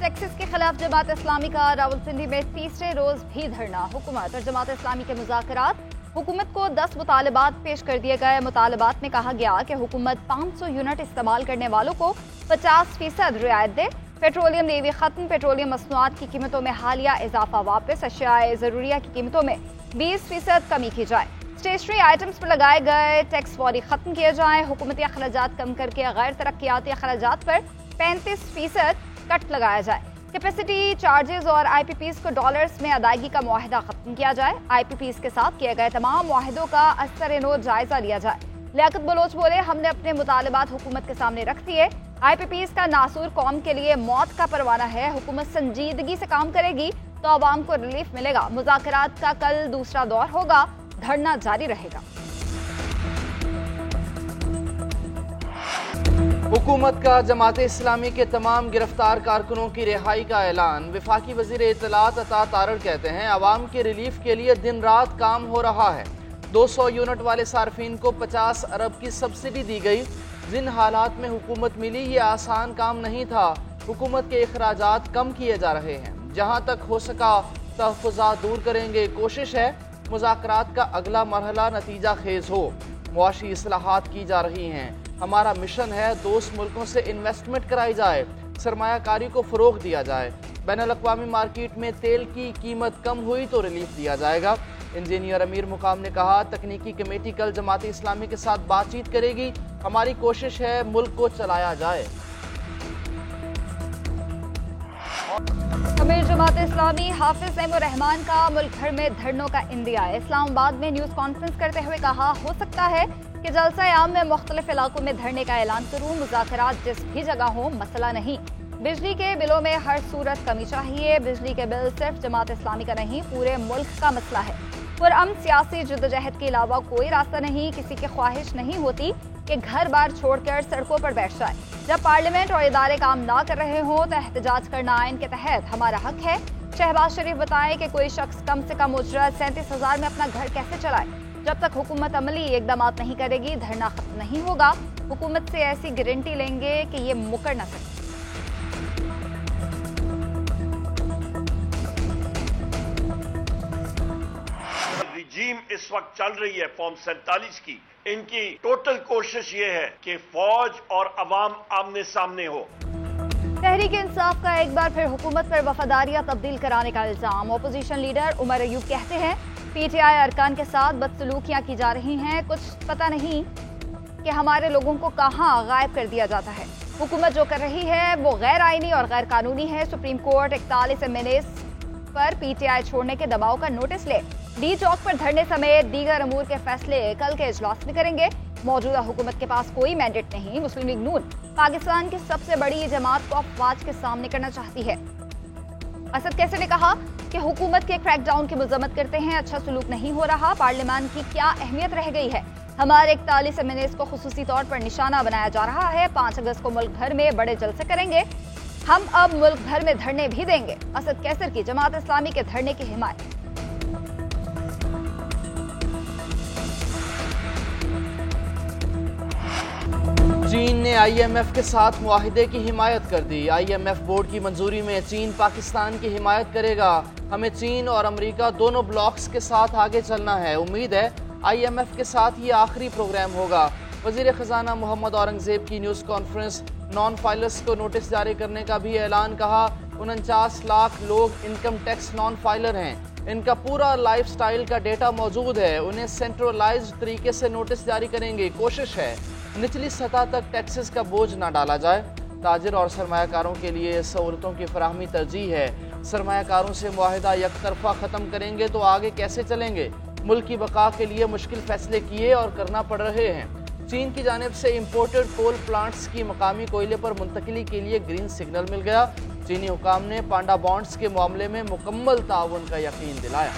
Taxes के खिलाफ जमात इस्लामी का रावलपिंडी में तीसरे रोज भी धरना। हुकूमत और जमात इस्लामी के मुज़ाकरात। हुकूमत को 10 मुतालबात पेश कर दिए गए। मुतालबात में कहा गया कि हुकूमत 500 यूनिट इस्तेमाल करने वालों को 50% रियायत दे। पेट्रोलियम लेवी खत्म। पेट्रोलियम मसनूआत की कीमतों में हालिया इजाफा वापस। अशियाए ज़रूरिया की कीमतों में 20% कमी की जाए। स्टेशनरी आइटम्स पर लगाए गए टैक्स फौरी खत्म किए जाए। हुकूमती अखराजात कम करके गैर तरक्याती अखराजात पर 35% कट लगाया जाए। कैपेसिटी चार्जेस और IPPs को डॉलर्स में अदायगी का मुआहिदा खत्म किया जाए। IPPs के साथ किए गए तमाम मुआहिदों का असर-ए-नो जायजा लिया जाए। लियाकत बलोच बोले, हमने अपने मुतालबात हुकूमत के सामने रख दिए। IPPs का नासूर कौम के लिए मौत का परवाना है। हुकूमत संजीदगी से काम करेगी तो आवाम को रिलीफ मिलेगा। मुज़ाकरात का कल दूसरा दौर होगा। धरना जारी रहेगा। हुकूमत का जमात इस्लामी के तमाम गिरफ्तार कारकुनों की रिहाई का ऐलान। वफाकी वज़ीर इत्तलात अता तारड़ कहते हैं, आवाम के रिलीफ के लिए दिन रात काम हो रहा है। 200 यूनिट वाले सार्फिन को 50 अरब की सब्सिडी दी गई। जिन हालात में हुकूमत मिली ये आसान काम नहीं था। हुकूमत के अखराजात कम किए जा रहे हैं। जहाँ तक हो सका तहफ़्फ़ुज़ात दूर करेंगे। कोशिश है मुज़ाकरात का अगला मरहला नतीजा खेज हो। मुआशी इस्लाहात की जा रही हैं। हमारा मिशन है दोस्त मुल्कों से इन्वेस्टमेंट कराई जाए, सरमायाकारी को फ़रोग दिया जाए। बैनुल-अक़वामी मार्केट में तेल की कीमत कम हुई तो रिलीफ दिया जाएगा। इंजीनियर अमीर मुकाम ने कहा, तकनीकी कमेटी कल जमात इस्लामी के साथ बातचीत करेगी। हमारी कोशिश है मुल्क को चलाया जाए। अमीर जमात इस्लामी हाफिज नईमुर रहमान का मुल्क भर में धरनों का इंदिया। इस्लामाबाद में न्यूज़ कॉन्फ्रेंस करते हुए कहा, हो सकता है कि जलसा आम में मुख्तलिफ इलाकों में धरने का ऐलान करूं। मुज़ाकरात जिस भी जगह हो, मसला नहीं। बिजली के बिलों में हर सूरत कमी चाहिए। बिजली के बिल सिर्फ जमात इस्लामी का नहीं, पूरे मुल्क का मसला है। पुरअमन सियासी जद्दोजहद के अलावा कोई रास्ता नहीं। किसी की ख्वाहिश नहीं होती कि घर बार छोड़कर सड़कों पर बैठ जाए। जब पार्लियामेंट और इदारे काम ना कर रहे हों तो एहतजाज करना आइन के तहत हमारा हक है। शहबाज शरीफ बताएं कि कोई शख्स कम से कम उजरत 37,000 में अपना घर कैसे चलाए। जब तक हुकूमत अमली इकदाम नहीं करेगी, धरना खत्म नहीं होगा। हुकूमत से ऐसी गारंटी लेंगे कि ये मुकर न सके। रिजीम इस वक्त चल रही है फॉर्म 47 की। इनकी टोटल कोशिश ये है कि फौज और अवाम आमने सामने हो। तहरीक इंसाफ का एक बार फिर हुकूमत पर वफादारियां तब्दील कराने का इल्जाम। अपोजिशन लीडर उमर अयूब कहते हैं, PTI अरकान के साथ बदसलूकियां की जा रही हैं। कुछ पता नहीं कि हमारे लोगों को कहां गायब कर दिया जाता है। हुकूमत जो कर रही है वो गैर आईनी और गैर कानूनी है। सुप्रीम कोर्ट 41 MNAs पर PTI छोड़ने के दबाव का नोटिस ले। डी चौक पर धरने समेत दीगर अमूर के फैसले कल के इजलास में करेंगे। मौजूदा हुकूमत के पास कोई मैंडेट नहीं। मुस्लिम लीग नून पाकिस्तान की सबसे बड़ी जमात को अफवाज के सामने करना चाहती है। असद कैसर ने कहा कि हुकूमत के क्रैकडाउन की मजम्मत करते हैं। अच्छा सलूक नहीं हो रहा। पार्लियामान की क्या अहमियत रह गई है। हमारे 41 MNAs को खुसूसी तौर पर निशाना बनाया जा रहा है। 5 अगस्त को मुल्क भर में बड़े जलसे करेंगे। हम अब मुल्क भर में धरने भी देंगे। असद कैसर की जमात इस्लामी के धरने की हिमायत। चीन ने IMF के साथ मुआहिदे की हिमायत कर दी। IMF बोर्ड की मंजूरी में चीन पाकिस्तान की हिमायत करेगा। हमें चीन और अमेरिका दोनों ब्लॉक्स के साथ आगे चलना है। उम्मीद है IMF के साथ ये आखिरी प्रोग्राम होगा। वजीर खजाना मोहम्मद औरंगजेब की न्यूज़ कॉन्फ्रेंस। नॉन फाइलर्स को नोटिस जारी करने का भी ऐलान। कहा, 49 लाख लोग इनकम टैक्स नॉन फाइलर हैं। इनका पूरा लाइफ स्टाइल का डेटा मौजूद है। उन्हें सेंट्रलाइज्ड तरीके से नोटिस जारी करेंगे। कोशिश है निचली सतह तक टैक्सेस का बोझ ना डाला जाए। ताजिर और सरमायाकारों के लिए सहूलतों की फराहमी तरजीह है। सरमायाकारों से मुआहिदा यकतरफा ख़त्म करेंगे तो आगे कैसे चलेंगे। मुल्क की बका के लिए मुश्किल फैसले किए और करना पड़ रहे हैं। चीन की जानिब से इम्पोर्टेड कोल प्लांट्स की मकामी कोयले पर मुंतकिली के लिए ग्रीन सिग्नल मिल गया। चीनी हुकाम ने पांडा बॉन्ड्स के मामले में मुकम्मल ताउन का यकीन दिलाया।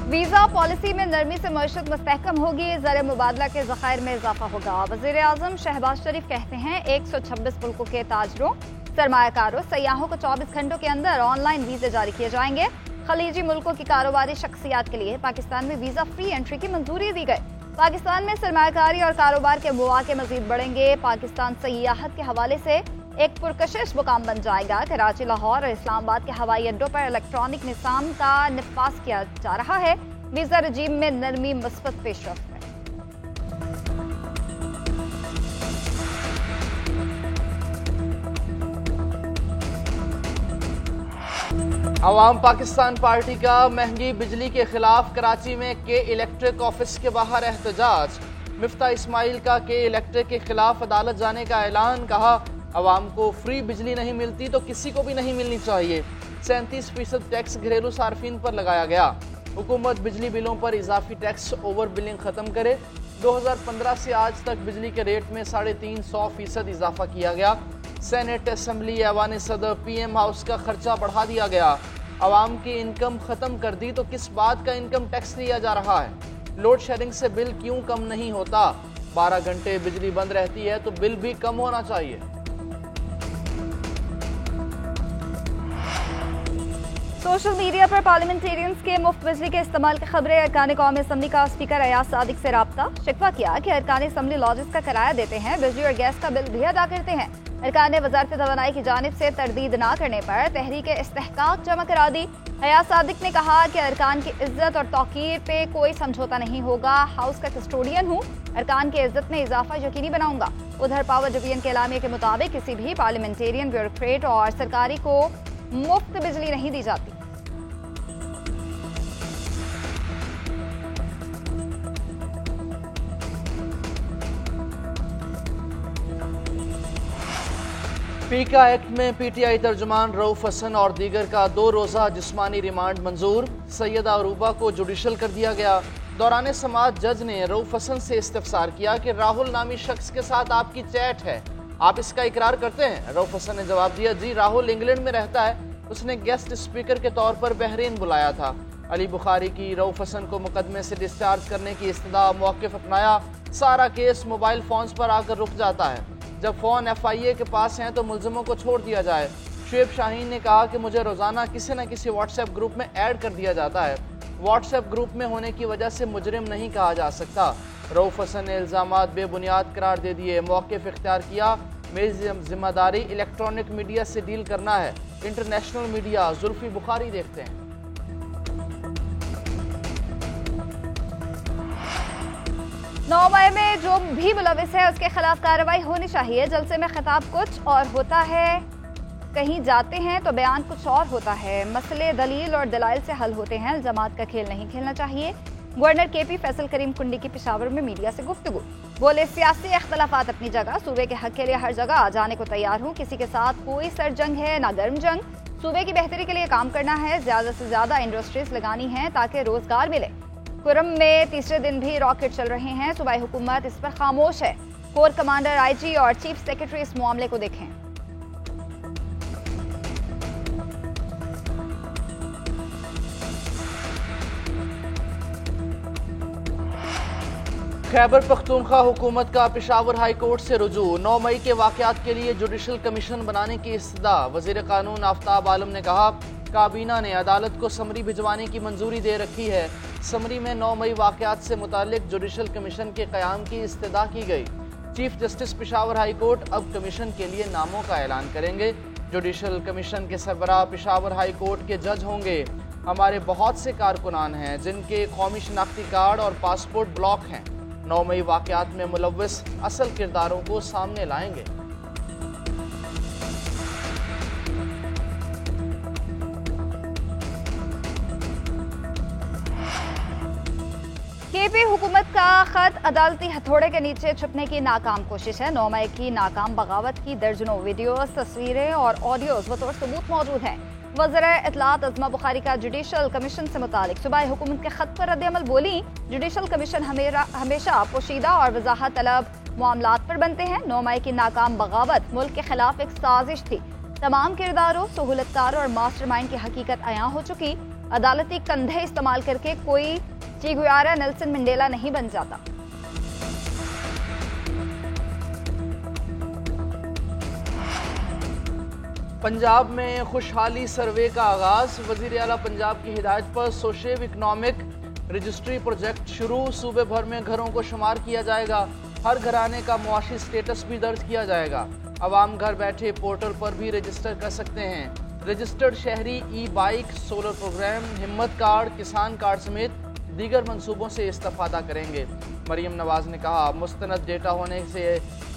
वीज़ा पॉलिसी में नरमी से मईशत मुस्तहकम होगी। ज़र मुबादला के ज़खायर में इजाफा होगा। वज़ीर आज़म शहबाज शरीफ कहते हैं, 126 मुल्कों के ताजरों, सरमायाकारों, सयाहों को 24 घंटों के अंदर ऑनलाइन वीज़े जारी किए जाएंगे। खलीजी मुल्कों की कारोबारी शख्सियात के लिए पाकिस्तान में वीज़ा फ्री एंट्री की मंजूरी दी गई। पाकिस्तान में सरमायाकारी और कारोबार के मौके मजीद बढ़ेंगे। पाकिस्तान सयाहत के हवाले से एक पुरकशिश मुकाम बन जाएगा। कराची, लाहौर और इस्लामाबाद के हवाई अड्डों पर इलेक्ट्रॉनिक निज़ाम का निफाज किया जा रहा है। वीजा रजीम में नरमी मुस्बत पेशरफ्त है। अवाम पाकिस्तान पार्टी का महंगी बिजली के खिलाफ कराची में के इलेक्ट्रिक ऑफिस के बाहर एहतजाज। मिफ्ता इस्माइल का के इलेक्ट्रिक के खिलाफ अदालत जाने का ऐलान। कहा, अवाम को फ्री बिजली नहीं मिलती तो किसी को भी नहीं मिलनी चाहिए। 37% टैक्स घरेलू सार्फिन पर लगाया गया। हुकूमत बिजली बिलों पर इजाफी टैक्स ओवर बिलिंग खत्म करे। 2015 से आज तक बिजली के रेट में 350% इजाफा किया गया। सेनेट, असेंबली, ऐवान सदर, PM हाउस का खर्चा बढ़ा दिया गया। अवाम की इनकम खत्म कर दी तो किस बात का इनकम टैक्स लिया जा रहा है। लोड शेडिंग से बिल क्यों कम नहीं होता। 12 घंटे बिजली बंद रहती है तो बिल भी कम होना चाहिए। सोशल मीडिया पर पार्लियामेंटेरियंस के मुफ्त बिजली के इस्तेमाल की खबरें। अरकान कौमी असम्बली का स्पीकर अयाज सादिक से राब्ता। शिकवा किया कि अरकान असम्बली लॉजिस का किराया देते हैं, बिजली और गैस का बिल भी अदा करते हैं। अरकान ने वजारत तवानाई की जानिब से तरदीद न करने पर तहरीक इस्तेहकाक जमा करा दी। अयाज सादिक ने कहा कि अरकान की इज्जत और तौकीर पे कोई समझौता नहीं होगा। हाउस का कस्टोडियन हूँ, अरकान की इज्जत में इजाफा यकीनी बनाऊंगा। उधर पावर डिवीजन के एलामिया के मुताबिक किसी भी पार्लियामेंटेरियन, ब्यूरोक्रेट और सरकारी को मुफ्त बिजली नहीं दी जाती। पीका एक्ट में PTI तर्जुमान रऊफ हसन और दीगर का 2 रोज़ा जिस्मानी रिमांड मंजूर। सैयदा अरूबा को जुडिशल कर दिया गया। दौरान समाअत जज ने रऊफ हसन से इस्तफसार किया कि राहुल नामी शख्स के साथ आपकी चैट है, आप इसका इकरार करते हैं। रऊफ हसन ने जवाब दिया, जी राहुल इंग्लैंड में रहता है, उसने गेस्ट स्पीकर के तौर पर बहरीन बुलाया था। अली बुखारी की रऊफ हसन को मुकदमे से डिस्चार्ज करने की इस्तदा मौक़िफ़ अपनाया। सारा केस मोबाइल फोन्स पर आकर रुक जाता है। जब फ़ोन FIA के पास हैं तो मुल्ज़िमों को छोड़ दिया जाए। शुएब शाहीन ने कहा कि मुझे रोज़ाना किसी न किसी व्हाट्सएप ग्रुप में ऐड कर दिया जाता है। व्हाट्सएप ग्रुप में होने की वजह से मुजरिम नहीं कहा जा सकता। रऊफ हसन ने इल्ज़ामात बेबुनियाद करार दे दिए। मौक़िफ़ इख्तियार किया, मेरी जिम्मेदारी इलेक्ट्रॉनिक मीडिया से डील करना है, इंटरनेशनल मीडिया। जुल्फ़ी बुखारी देखते हैं। 9 मई में जो भी मुलविस है उसके खिलाफ कार्रवाई होनी चाहिए। जलसे में खिताब कुछ और होता है, कहीं जाते हैं तो बयान कुछ और होता है। मसले दलील और दलाइल से हल होते हैं, इल्जामात का खेल नहीं खेलना चाहिए। गवर्नर KP फैसल करीम कुंडी की पेशावर में मीडिया से गुफ्तगू। बोले, सियासी इख्तलाफात अपनी जगह, सूबे के हक के लिए हर जगह आ जाने को तैयार हूँ। किसी के साथ कोई सर जंग है ना गर्म जंग। सूबे की बेहतरी के लिए काम करना है, ज्यादा से ज्यादा इंडस्ट्रीज लगानी है ताकि रोजगार मिले। कुरम में तीसरे दिन भी रॉकेट चल रहे हैं, सूबाई हुकूमत इस पर खामोश है। कोर कमांडर, IG और चीफ सेक्रेटरी इस मामले को देखें। खैबर पख्तूनख्वा हुकूमत का पेशावर हाई कोर्ट से रुजू। 9 मई के वाक़यात के लिए जुडिशल कमीशन बनाने की इस्तदा। वज़ीर कानून आफ्ताब आलम ने कहा, काबीना ने अदालत को समरी भिजवाने की मंजूरी दे रखी है। समरी में 9 मई वाक़यात से मुताल्लिक जुडिशल कमीशन के क़याम की इस्तदा की गई। Chief justice Peshawar high court अब कमीशन के लिए नामों का ऐलान करेंगे। जुडिशल कमीशन के सरबराह पेशावर हाई कोर्ट के जज होंगे। हमारे बहुत से कारकुनान हैं जिनके कौमी शनाख्ती कार्ड और पासपोर्ट ब्लॉक हैं। 9 मई वाक़यात में मुलव्वस असल किरदारों को सामने लाएंगे। KP हुकूमत का खत अदालती हथौड़े के नीचे छुपने की नाकाम कोशिश है। 9 मई की नाकाम बगावत की दर्जनों वीडियोस, तस्वीरें और ऑडियोज बतौर सबूत मौजूद हैं। वज़ीर इत्तलात अज़मा बुखारी का जुडिशल कमीशन से मुतालिक सूबाई हुकूमत के खत पर रद्द-ए-अमल बोली, जुडिशल कमीशन हमेशा पोशीदा और वजाहत तलब मामलात पर बनते हैं। 9 मई की नाकाम बगावत मुल्क के खिलाफ एक साजिश थी। तमाम किरदारों, सहूलतकारों और मास्टरमाइंड की हकीकत अयां हो चुकी। अदालती कंधे इस्तेमाल करके कोई चे गुवेरा, नेल्सन मंडेला नहीं बन जाता। पंजाब में खुशहाली सर्वे का आगाज। वजीर आला पंजाब की हिदायत पर सोशियो इकनॉमिक रजिस्ट्री प्रोजेक्ट शुरू, सूबे भर में घरों को शुमार किया जाएगा। हर घराने का मुआशी स्टेटस भी दर्ज किया जाएगा। आवाम घर बैठे पोर्टल पर भी रजिस्टर कर सकते हैं। रजिस्टर्ड शहरी ई बाइक, सोलर प्रोग्राम, हिम्मत कार्ड, किसान कार्ड समेत दीगर मंसूबों से इस्तेफादा करेंगे। मरीम नवाज ने कहा, मुस्तनद डेटा होने से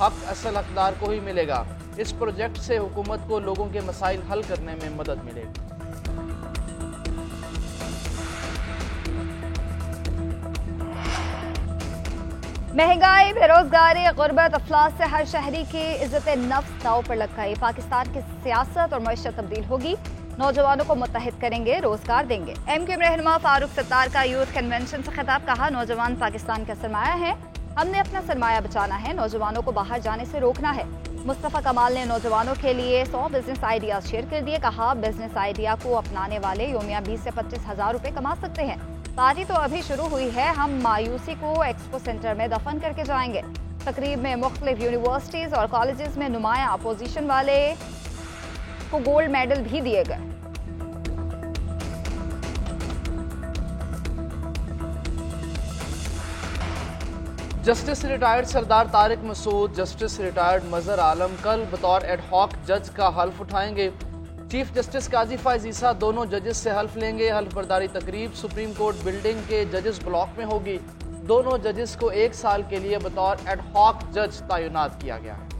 हक असल हकदार को ही मिलेगा। इस प्रोजेक्ट से हुकूमत को लोगों के मसाइल हल करने में मदद मिलेगी। महंगाई, बेरोजगारी, गुर्बत, अफलास से हर शहरी की इज्जत नफ्स दाव पर लग गई। पाकिस्तान की सियासत और मईशत तब्दील होगी। नौजवानों को मुत्तहिद करेंगे, रोजगार देंगे। MQ रहनुमा फारूक सत्तार का यूथ कन्वेंशन से खिताब। कहा, नौजवान पाकिस्तान का सरमाया है, हमने अपना सरमाया बचाना है, नौजवानों को बाहर जाने से रोकना है। मुस्तफ़ा कमाल ने नौजवानों के लिए 100 बिजनेस आइडियाज शेयर कर दिए। कहा, बिजनेस आइडिया को अपनाने वाले योमिया 20 से 25 हज़ार रुपए कमा सकते हैं। पार्टी तो अभी शुरू हुई है, हम मायूसी को एक्सपो सेंटर में दफन करके जाएंगे। तकरीब में मुख्तलिफ यूनिवर्सिटीज और कॉलेजेस में नुमाया अपोजिशन वाले को गोल्ड मेडल भी दिए गए। जस्टिस रिटायर्ड सरदार तारिक मसूद, जस्टिस रिटायर्ड मजहर आलम कल बतौर एडहॉक जज का हल्फ उठाएंगे। चीफ जस्टिस काजी फायज ईसा दोनों जजेस से हल्फ लेंगे। हल्फ बर्दारी तकरीब सुप्रीम कोर्ट बिल्डिंग के जजेस ब्लॉक में होगी। दोनों जजेस को 1 साल के लिए बतौर एडहॉक जज तैनात किया गया है।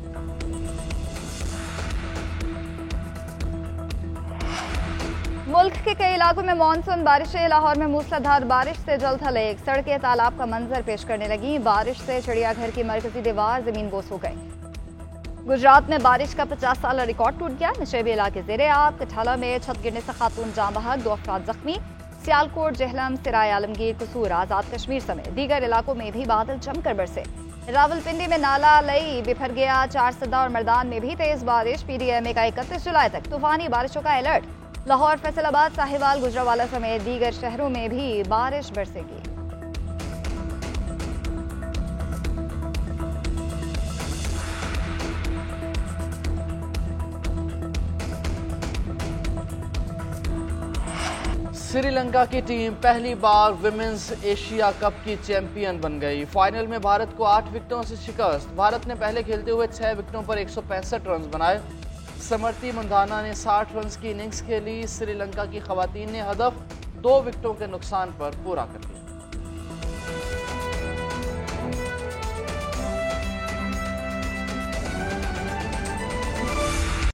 मुल्क के कई इलाकों में मानसून बारिशें। लाहौर में मूसलाधार बारिश से जल थले, सड़कें तालाब का मंजर पेश करने लगी। बारिश से चिड़ियाघर की मरकजी दीवार जमीन बोस हो गई। गुजरात में बारिश का 50 साल रिकॉर्ड टूट गया। नशेबी इलाके ज़ेरे आब। कठाला में छत गिरने से खातून जाँ बहक, 2 अफराद जख्मी। सियालकोट, जेहलम, सिराय आलमगीर, कसूर, आजाद कश्मीर समेत दीगर इलाकों में भी बादल जमकर बरसे। रावलपिंडी में नाला लई बिफर गया। 4 सदा और मर्दान में भी तेज बारिश। PDMA का 31 जुलाई तक तूफानी बारिशों का अलर्ट। लाहौर, फैसलाबाद, साहिवाल, गुजरावाला समेत दीगर शहरों में भी बारिश बरसेगी। श्रीलंका की टीम पहली बार विमेंस एशिया कप की चैंपियन बन गई। फाइनल में भारत को 8 विकेटों से शिकस्त। भारत ने पहले खेलते हुए 6 विकेटों पर 165 रन बनाए। समर्ति मंधाना ने 60 रन की इनिंग्स खेली। श्रीलंका की खवातीन ने हदफ 2 विकेटों के नुकसान पर पूरा कर दिया।